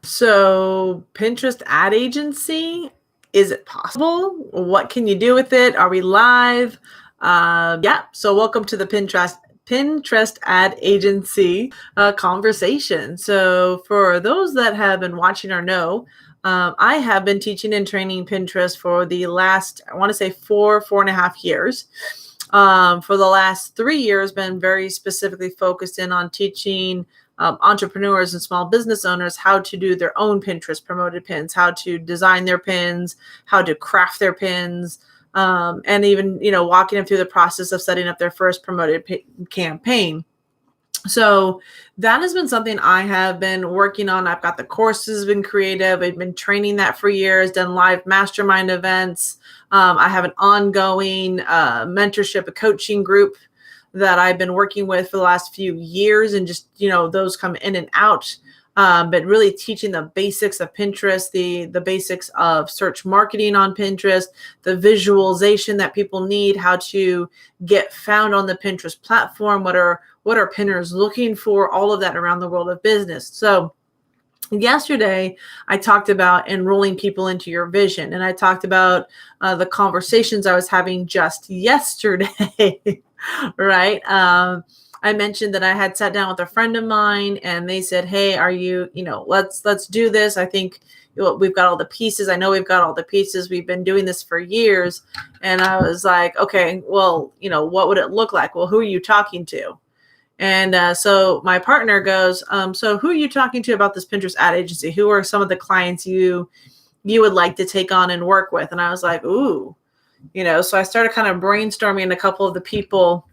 So, Pinterest ad agency, is it possible? What can you do with it? Are we live? Yeah. So, welcome to the Pinterest ad agency conversation. So, for those that have been watching or know, I have been teaching and training Pinterest for the last, I want to say 4.5 years. For the last 3 years, been very specifically focused in on teaching entrepreneurs and small business owners how to do their own Pinterest promoted pins, how to design their pins, how to craft their pins, and even walking them through the process of setting up their first promoted campaign. So that has been something I have been working on. I've got the courses been creative. I've been training that for years, done live mastermind events. I have an ongoing mentorship, a coaching group that I've been working with for the last few years, and just, those come in and out. But really teaching the basics of Pinterest, the basics of search marketing on Pinterest, the visualization that people need, how to get found on the Pinterest platform, what are pinners looking for, all of that around the world of business. So yesterday, I talked about enrolling people into your vision, and I talked about the conversations I was having just yesterday, right? I mentioned that I had sat down with a friend of mine, and they said, "Hey, are you, let's do this. I think we've got all the pieces. I know we've got all the pieces. We've been doing this for years." And I was like, "Okay, well, what would it look like? Well, who are you talking to?" And so my partner goes, "So who are you talking to about this Pinterest ad agency? Who are some of the clients you would like to take on and work with?" And I was like, "Ooh." So I started kind of brainstorming a couple of the people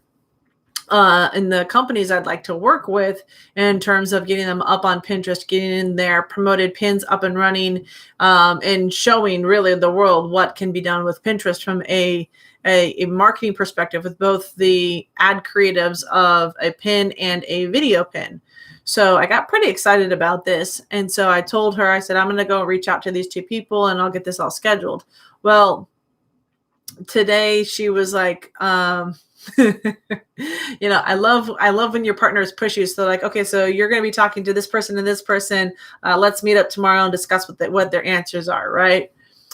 in the companies I'd like to work with in terms of getting them up on Pinterest, getting their promoted pins up and running, and showing really the world what can be done with Pinterest from a marketing perspective, with both the ad creatives of a pin and a video pin. So I got pretty excited about this. And so I told her, I said, "I'm going to go reach out to these two people and I'll get this all scheduled." Well, today she was like, I love when your partners push you. So like, "Okay, so you're going to be talking to this person and this person. Let's meet up tomorrow and discuss what their answers are." Right.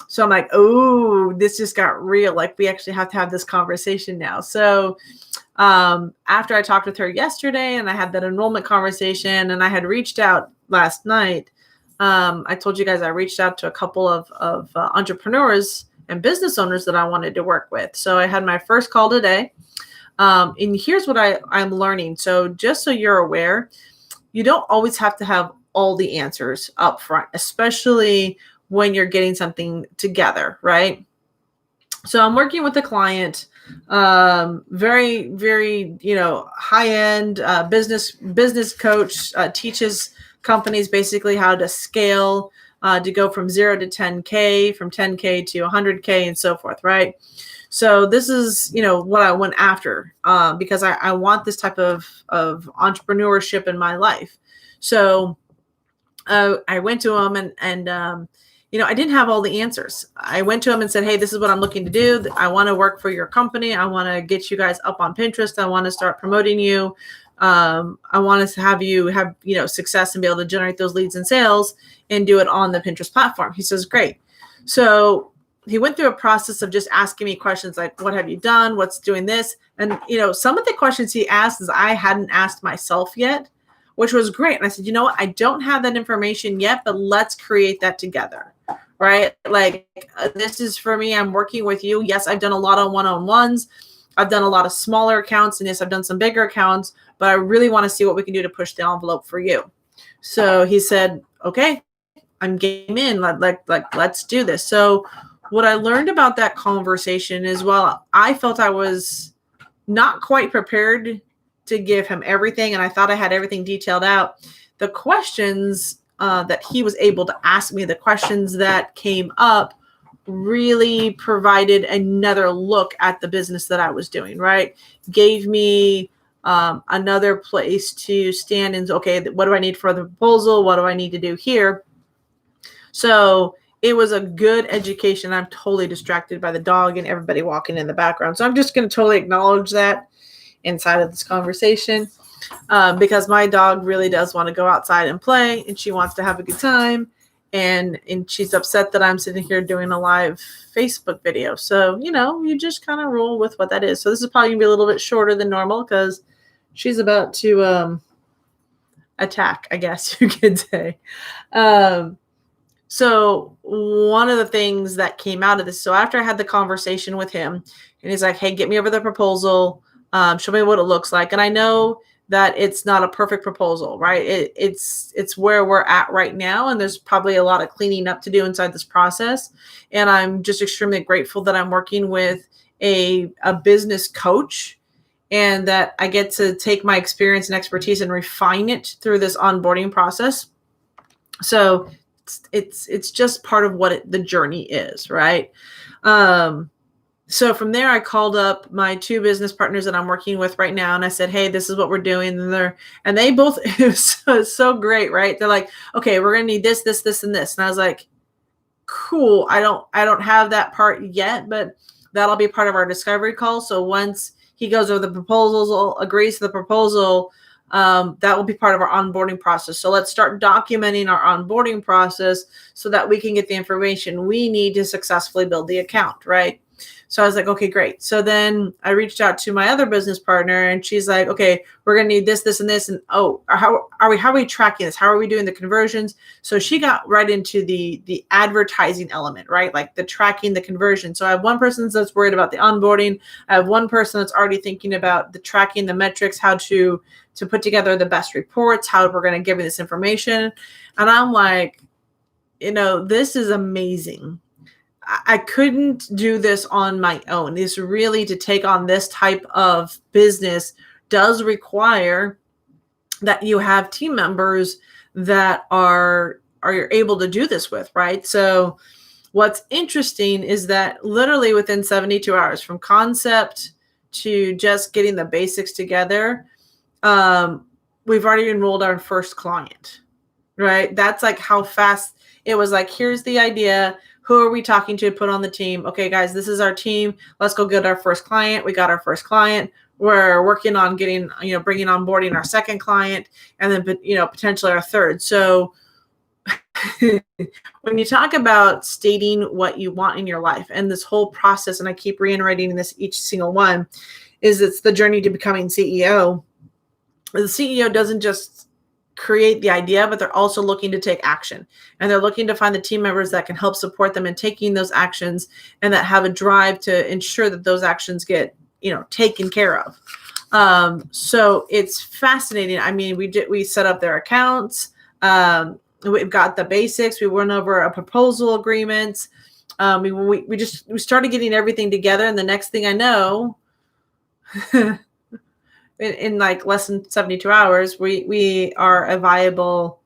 So I'm like, "Oh, this just got real. Like, we actually have to have this conversation now." So after I talked with her yesterday and I had that enrollment conversation, and I had reached out last night, I told you guys I reached out to a couple of entrepreneurs and business owners that I wanted to work with. So I had my first call today. And here's what I'm learning. So just so you're aware, you don't always have to have all the answers up front, especially when you're getting something together, right? So I'm working with a client, very, very, high-end business coach, teaches companies basically how to scale, to go from 0 to 10K, from 10K to 100K, and so forth, right? So this is, what I went after, because I want this type of entrepreneurship in my life. So I went to him and I didn't have all the answers. I went to him and said, "Hey, this is what I'm looking to do. I want to work for your company. I want to get you guys up on Pinterest. I want to start promoting you. I want to have you have, success and be able to generate those leads and sales and do it on the Pinterest platform." He says, "Great." So he went through a process of just asking me questions like, "What have you done? What's doing this?" And, some of the questions he asked is I hadn't asked myself yet, which was great. And I said, "You know what? I don't have that information yet, but let's create that together." Right? Like, this is for me. I'm working with you. Yes, I've done a lot of one-on-ones. I've done a lot of smaller accounts, and yes, I've done some bigger accounts, but I really want to see what we can do to push the envelope for you. So he said, "Okay, I'm game in. Let's do this." So what I learned about that conversation is, well, I felt I was not quite prepared to give him everything, and I thought I had everything detailed out. The questions that he was able to ask me, the questions that came up, really provided another look at the business that I was doing, right? Gave me another place to stand and, okay, what do I need for the proposal? What do I need to do here? So it was a good education. I'm totally distracted by the dog and everybody walking in the background. So I'm just going to totally acknowledge that inside of this conversation. because my dog really does want to go outside and play, and she wants to have a good time. And she's upset that I'm sitting here doing a live Facebook video. So, you just kind of roll with what that is. So this is probably going to be a little bit shorter than normal because she's about to attack, I guess you could say. So one of the things that came out of this, so after I had the conversation with him, and he's like, hey, get me over the proposal, show me what it looks like. And I know that it's not a perfect proposal, right? It's where we're at right now. And there's probably a lot of cleaning up to do inside this process. And I'm just extremely grateful that I'm working with a business coach, and that I get to take my experience and expertise and refine it through this onboarding process. So it's just part of what the journey is, right? So from there, I called up my 2 business partners that I'm working with right now, and I said, hey, this is what we're doing. And they both, it was so great, right? They're like, okay, we're going to need this, this, this, and this. And I was like, cool. I don't have that part yet, but that'll be part of our discovery call. So once he goes over the proposals, agrees to the proposal, that will be part of our onboarding process. So let's start documenting our onboarding process so that we can get the information we need to successfully build the account, right? So I was like, okay, great. So then I reached out to my other business partner, and she's like, okay, we're going to need this, this, and this. And how are we tracking this? How are we doing the conversions? So she got right into the advertising element, right? Like the tracking, the conversion. So I have one person that's worried about the onboarding. I have one person that's already thinking about the tracking, the metrics, how to put together the best reports, how we're going to give you this information. And I'm like, this is amazing. I couldn't do this on my own. This really, to take on this type of business does require that you have team members that are able to do this with, right? So what's interesting is that literally within 72 hours from concept to just getting the basics together, we've already enrolled our first client, right? That's like how fast it was. Like, here's the idea. Who are we talking to put on the team? Okay, guys, this is our team. Let's go get our first client. We got our first client. We're working on getting, bringing on boarding our second client, and then, potentially our third. So when you talk about stating what you want in your life and this whole process, and I keep reiterating this each single one, is it's the journey to becoming CEO. The CEO doesn't just create the idea, but they're also looking to take action, and they're looking to find the team members that can help support them in taking those actions, and that have a drive to ensure that those actions get taken care of. So it's fascinating. I mean, we set up their accounts. We've got the basics. We went over a proposal agreement. We started getting everything together, and the next thing I know, in like less than 72 hours, we are a viable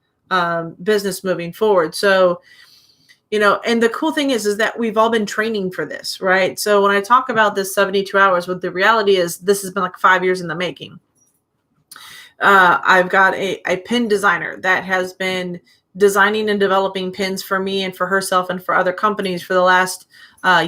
business moving forward. So, and the cool thing is that we've all been training for this, right? So when I talk about this 72 hours, what the reality is, this has been like 5 years in the making. I've got a pin designer that has been designing and developing pins for me and for herself and for other companies for the last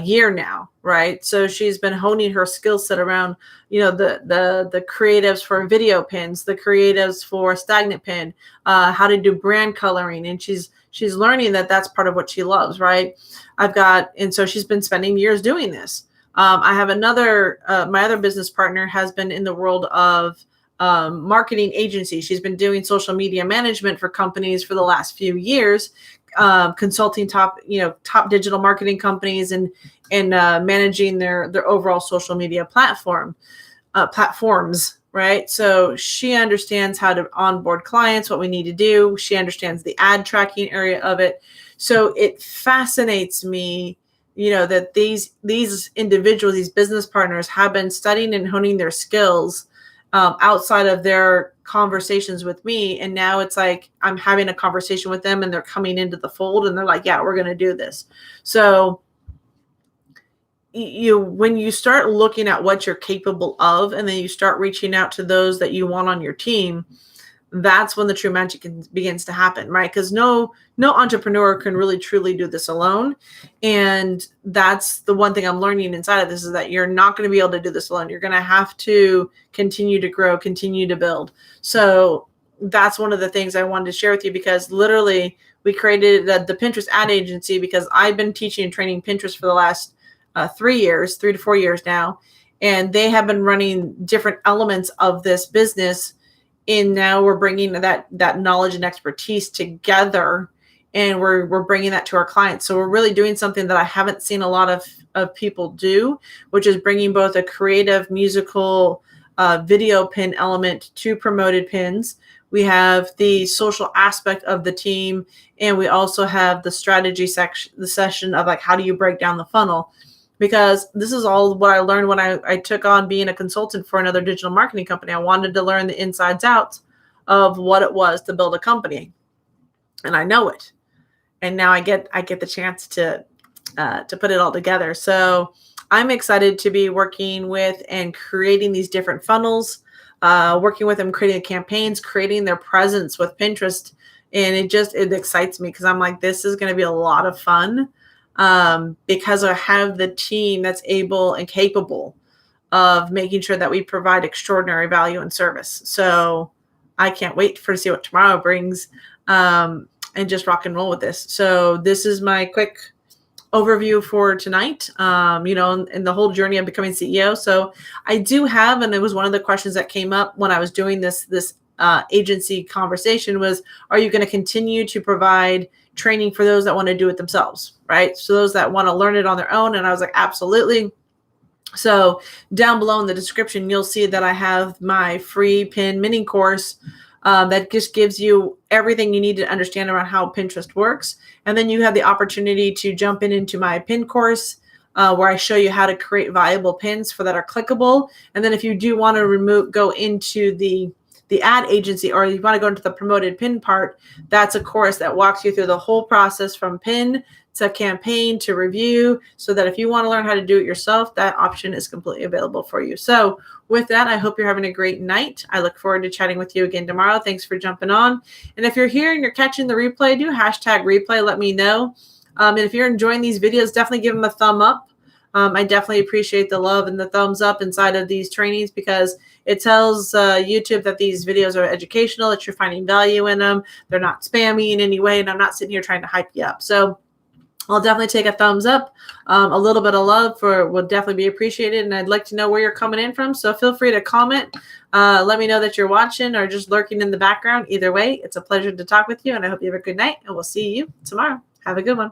year now, right? So she's been honing her skill set around, the creatives for video pins, the creatives for stagnant pin, how to do brand coloring, and she's learning that that's part of what she loves, right? And so she's been spending years doing this. I have my other business partner has been in the world of marketing agency. She's been doing social media management for companies for the last few years, consulting top digital marketing companies and managing their overall social media platforms, right? So she understands how to onboard clients, what we need to do. She understands the ad tracking area of it. So it fascinates me, that these individuals, these business partners, have been studying and honing their skills outside of their conversations with me. And now it's like I'm having a conversation with them, and they're coming into the fold, and they're like, yeah, we're going to do this. So when you start looking at what you're capable of, and then you start reaching out to those that you want on your team, that's when the true magic begins to happen, right? Because no entrepreneur can really truly do this alone. And that's the one thing I'm learning inside of this, is that you're not going to be able to do this alone. You're going to have to continue to grow, continue to build. So that's one of the things I wanted to share with you, because literally we created the Pinterest ad agency because I've been teaching and training Pinterest for the last 3 to 4 years now. And they have been running different elements of this business. And now we're bringing that knowledge and expertise together, and we're bringing that to our clients. So we're really doing something that I haven't seen a lot of people do, which is bringing both a creative musical video pin element to Promoted Pins. We have the social aspect of the team, and we also have the strategy section, the session of like, how do you break down the funnel? Because this is all what I learned when I took on being a consultant for another digital marketing company. I wanted to learn the insides out of what it was to build a company, and I know it. And now I get the chance to put it all together. So I'm excited to be working with and creating these different funnels, working with them, creating campaigns, creating their presence with Pinterest. And it excites me, because I'm like, this is going to be a lot of fun. Because I have the team that's able and capable of making sure that we provide extraordinary value and service. So I can't wait to see what tomorrow brings, and just rock and roll with this. So this is my quick overview for tonight, in the whole journey of becoming CEO. So I do have, and it was one of the questions that came up when I was doing this agency conversation, was, are you going to continue to provide training for those that want to do it themselves, right? So those that want to learn it on their own. And I was like, absolutely. So down below in the description, you'll see that I have my free pin mini course that just gives you everything you need to understand around how Pinterest works. And then you have the opportunity to jump into my pin course, where I show you how to create viable pins that are clickable. And then if you do want to go into the ad agency, or you want to go into the Promoted Pin part, that's a course that walks you through the whole process from pin to campaign to review, so that if you want to learn how to do it yourself, that option is completely available for you. So with that, I hope you're having a great night. I look forward to chatting with you again tomorrow. Thanks for jumping on. And if you're here and you're catching the replay, do #replay. Let me know. And if you're enjoying these videos, definitely give them a thumb up. I definitely appreciate the love and the thumbs up inside of these trainings, because it tells YouTube that these videos are educational, that you're finding value in them. They're not spammy in any way, and I'm not sitting here trying to hype you up. So I'll definitely take a thumbs up. A little bit of love would definitely be appreciated, and I'd like to know where you're coming in from. So feel free to comment. Let me know that you're watching or just lurking in the background. Either way, it's a pleasure to talk with you, and I hope you have a good night, and we'll see you tomorrow. Have a good one.